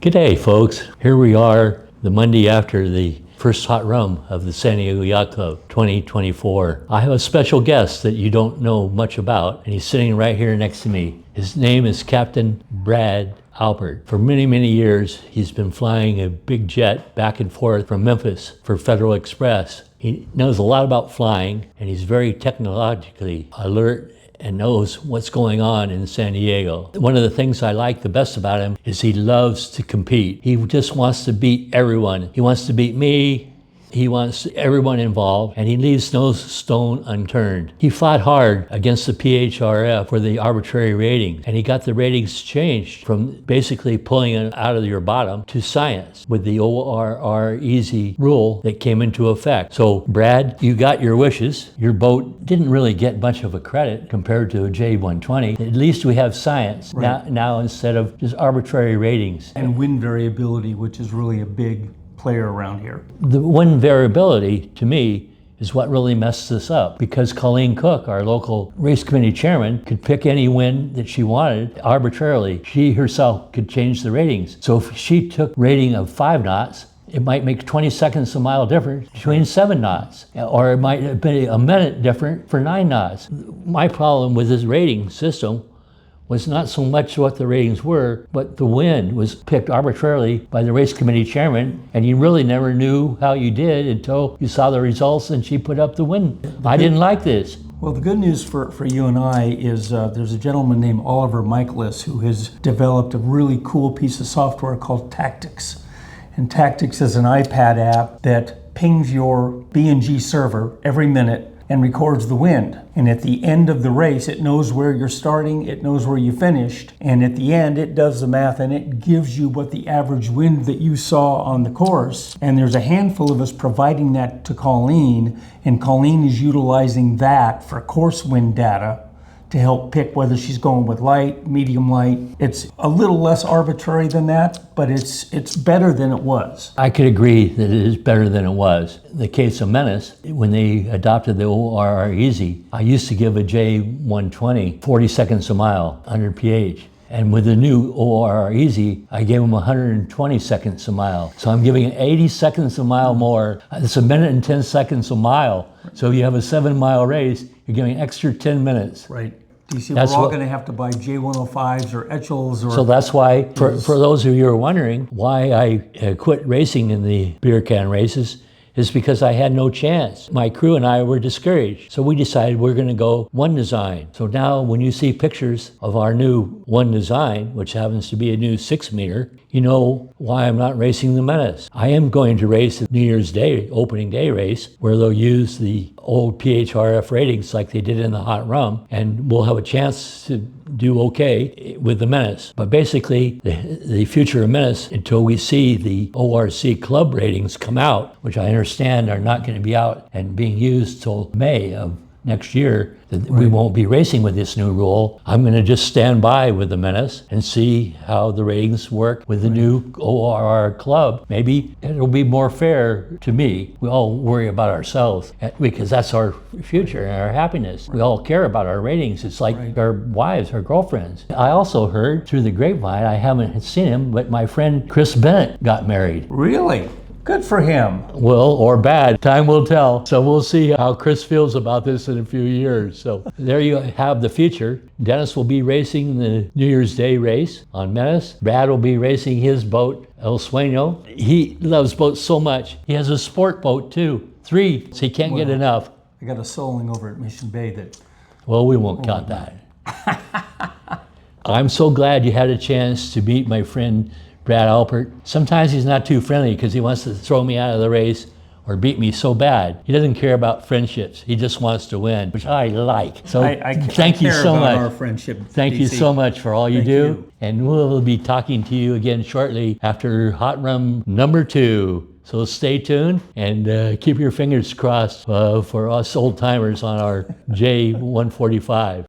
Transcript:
G'day folks, here we are the Monday after the first hot rum of the San Diego Yacht Club 2024. I have a special guest that you don't know much about, and he's sitting right here next to me. His name is Captain Brad Alpert. For many, many years, he's been flying a big jet back and forth from Memphis for Federal Express. He knows a lot about flying, and he's very technologically alert and knows what's going on in San Diego. One of the things I like the best about him is he loves to compete. He just wants to beat everyone. He wants to beat me. He wants everyone involved, and he leaves no stone unturned. He fought hard against the PHRF for the arbitrary ratings, and he got the ratings changed from basically pulling it out of your bottom to science with the ORR easy rule that came into effect. So Brad, you got your wishes. Your boat didn't really get much of a credit compared to a J120. At least we have science now instead of just arbitrary ratings. And wind variability, which is really a big player around here. The wind variability, to me, is what really messed this up, because Colleen Cook, our local race committee chairman, could pick any wind that she wanted arbitrarily. She herself could change the ratings. So if she took rating of 5 knots, it might make 20 seconds a mile difference between 7 knots, or it might be a minute different for 9 knots. My problem with this rating system was not so much what the ratings were, but the wind was picked arbitrarily by the race committee chairman, and you really never knew how you did until you saw the results and she put up the wind. I didn't like this. Well, the good news for you and I is there's a gentleman named Oliver Michaelis who has developed a really cool piece of software called Tactics. And Tactics is an iPad app that pings your BNG server every minute and records the wind. And at the end of the race, it knows where you're starting, it knows where you finished, and at the end, it does the math and it gives you what the average wind that you saw on the course. And there's a handful of us providing that to Colleen, and Colleen is utilizing that for course wind data to help pick whether she's going with light, medium light. It's a little less arbitrary than that, but it's better than it was. I could agree that it is better than it was. In the case of Menace, when they adopted the ORR Easy, I used to give a J120 40 seconds a mile, 100 pH. And with the new ORR Easy, I gave them 120 seconds a mile. So I'm giving 80 seconds a mile more. It's a minute and 10 seconds a mile. So if you have a 7-mile race, you're giving an extra 10 minutes. Right. Do you see, we're all going to have to buy J105s or Etchels or... So that's why, for those of you who are wondering why I quit racing in the beer can races, is because I had no chance. My crew and I were discouraged. So we decided we're gonna go one design. So now when you see pictures of our new one design, which happens to be a new 6-meter, you know why I'm not racing the Menace. I am going to race the New Year's Day, opening day race, where they'll use the old PHRF ratings like they did in the hot rum, and we'll have a chance to do okay with the Menace. But basically, the future of Menace, until we see the ORC club ratings come out, which I understand are not going to be out and being used till May of next year, that we won't be racing with this new rule. I'm going to just stand by with the Menace and see how the ratings work with the new ORR club. Maybe it'll be more fair to me. We all worry about ourselves because that's our future and our happiness. We all care about our ratings. It's like our wives, our girlfriends. I also heard through the grapevine, I haven't seen him, but my friend Chris Bennett got married. Really? Good for him. Well, or bad, time will tell. So we'll see how Chris feels about this in a few years. So there you have the future. Dennis will be racing the New Year's Day race on Menace. Brad will be racing his boat, El Sueño. He loves boats so much. He has a sport boat too, 3, so he can't get enough. I got a Soling over at Mission Bay that... Well, we won't count that. I'm so glad you had a chance to meet my friend Brad Alpert. Sometimes he's not too friendly because he wants to throw me out of the race or beat me so bad. He doesn't care about friendships. He just wants to win, which I like. So thank you so much. Our friendship, thank you so much for all you do. And we'll be talking to you again shortly after Hot Rum number 2. So stay tuned and keep your fingers crossed for us old timers on our J145.